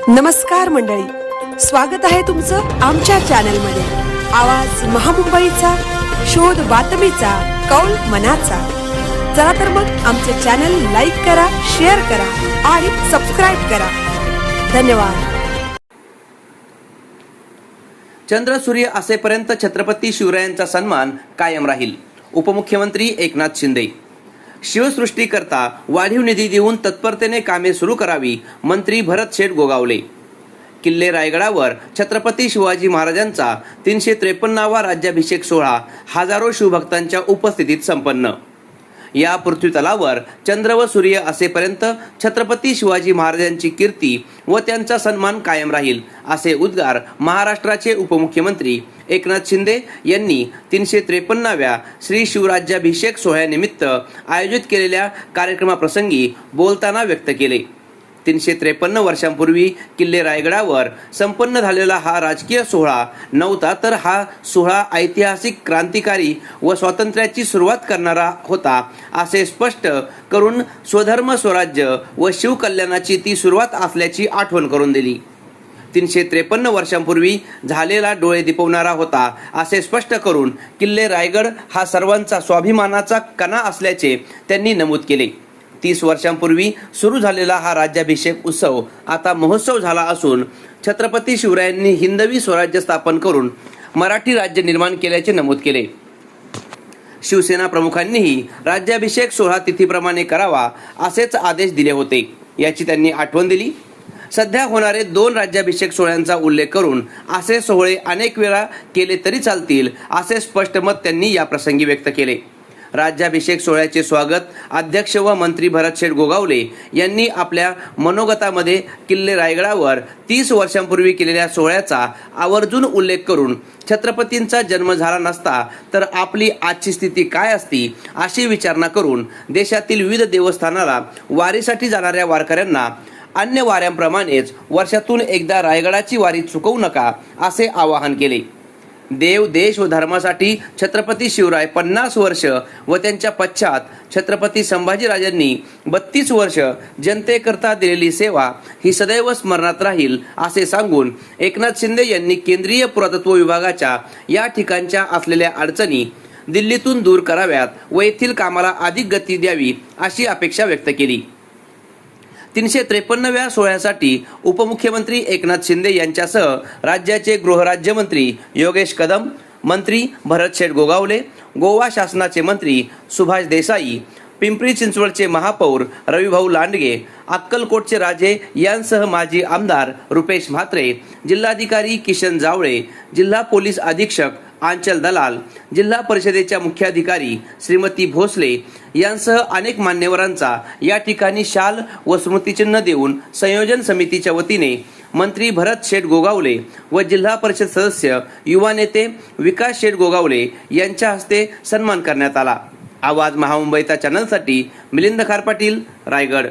नमस्कार मंडळी, स्वागत आहे तुमचं आमच्या चॅनलमध्ये। आवाज महामुंबईचा, शोध बातमीचा, कौल मनाचा। चला तर मग आमचे चॅनल लाईक करा, शेअर करा आणि सबस्क्राइब करा। धन्यवाद। चंद्र सूर्य असेपर्यंत छत्रपती शिवरायांचा सन्मान कायम राहील। उपमुख्यमंत्री एकनाथ शिंदे। शिवसृष्टीकरता वाढीव निधी देऊन तत्परतेने कामे सुरू करावी, मंत्री भरत शेठ गोगावले। किल्ले रायगडावर छत्रपती शिवाजी महाराजांचा 353वा राज्याभिषेक सोहळा हजारो शिवभक्तांच्या उपस्थितीत संपन्न। या पृथ्वीतलावर चंद्र व सूर्य असेपर्यंत छत्रपती शिवाजी महाराजांची कीर्ती व त्यांचा सन्मान कायम राहील, असे उद्गार महाराष्ट्राचे उपमुख्यमंत्री एकनाथ शिंदे यांनी 353व्या श्री शिवराज्याभिषेक सोहळ्यानिमित्त आयोजित केलेल्या कार्यक्रमाप्रसंगी बोलताना व्यक्त केले। 353 वर्षांपूर्वी किल्ले रायगडावर संपन्न झालेला हा राजकीय सोहळा नव्हता, तर हा सोहळा ऐतिहासिक, क्रांतिकारी व स्वातंत्र्याची सुरुवात करणारा होता, असे स्पष्ट करून स्वधर्म स्वराज्य व शिवकल्याणाची ती सुरुवात असल्याची आठवण करून दिली। 353 वर्षांपूर्वी झालेला डोळे दिपवणारा होता, असे स्पष्ट करून किल्ले रायगड हा सर्वांचा स्वाभिमानाचा कणा असल्याचे त्यांनी नमूद केले। 30 वर्षांपूर्वी सुरू झालेला हा राज्याभिषेक उत्सव आता महोत्सव झाला असून छत्रपती शिवरायांनी हिंदवी स्वराज्य स्थापन करून मराठी राज्य निर्माण केल्याचे नमूद केले। शिवसेना प्रमुखांनीही राज्याभिषेक सोहळा तिथीप्रमाणे करावा असेच आदेश दिले होते, याची त्यांनी आठवण दिली। सध्या होणारे 2 राज्याभिषेक सोहळ्यांचा उल्लेख करून असे सोहळे अनेक वेळा केले तरी चालतील, असे स्पष्ट मत त्यांनी या प्रसंगी व्यक्त केले। राज्याभिषेक सोहळ्याचे स्वागत अध्यक्ष व मंत्री भरत शेठ गोगावले यांनी आपल्या मनोगतामध्ये किल्ले रायगडावर 30 वर्षांपूर्वी केलेल्या सोहळ्याचा आवर्जून उल्लेख करून छत्रपतींचा जन्म झाला नसता तर आपली आजची स्थिती काय असती, अशी विचारणा करून देशातील विविध देवस्थानाला वारीसाठी जाणाऱ्या वारकऱ्यांना अन्य वाऱ्यांप्रमाणेच वर्षातून एकदा रायगडाची वारी चुकवू नका, असे आवाहन केले। देव, देश व धर्मासाठी छत्रपती शिवराय 50 वर्ष व त्यांच्या पश्चात छत्रपती संभाजीराजांनी 32 वर्ष जनतेकरता दिलेली सेवा ही सदैव स्मरणात राहील, असे सांगून एकनाथ शिंदे यांनी केंद्रीय पुरातत्व विभागाच्या या ठिकाणच्या असलेल्या अडचणी दिल्लीतून दूर कराव्यात व येथील कामाला अधिक गती द्यावी, अशी अपेक्षा व्यक्त केली। 353व्या सोहळ्यासाठी उपमुख्यमंत्री एकनाथ शिंदे यांच्यासह राज्याचे गृहराज्यमंत्री योगेश कदम, मंत्री भरत शेठ गोगावले, गोवा शासनाचे मंत्री सुभाष देसाई, पिंपरी चिंचवडचे महापौर रविभाऊ लांडगे, अक्कलकोटचे राजे यांसह माजी आमदार रुपेश म्हात्रे, जिल्हाधिकारी किशन जावळे, जिल्हा पोलीस अधीक्षक आंचल दलाल, जिल्हा परिषदेच्या मुख्याधिकारी श्रीमती भोसले यांसह अनेक मान्यवरांचा या ठिकाणी शाल व स्मृतिचिन्ह देऊन संयोजन समितीच्या वतीने मंत्री भरत शेठ गोगावले व जिल्हा परिषद सदस्य युवा नेते विकास शेठ गोगावले यांच्या हस्ते सन्मान करण्यात आला। आवाज महामुंबईचा चॅनलसाठी मिलिंद खारपाटील, रायगड।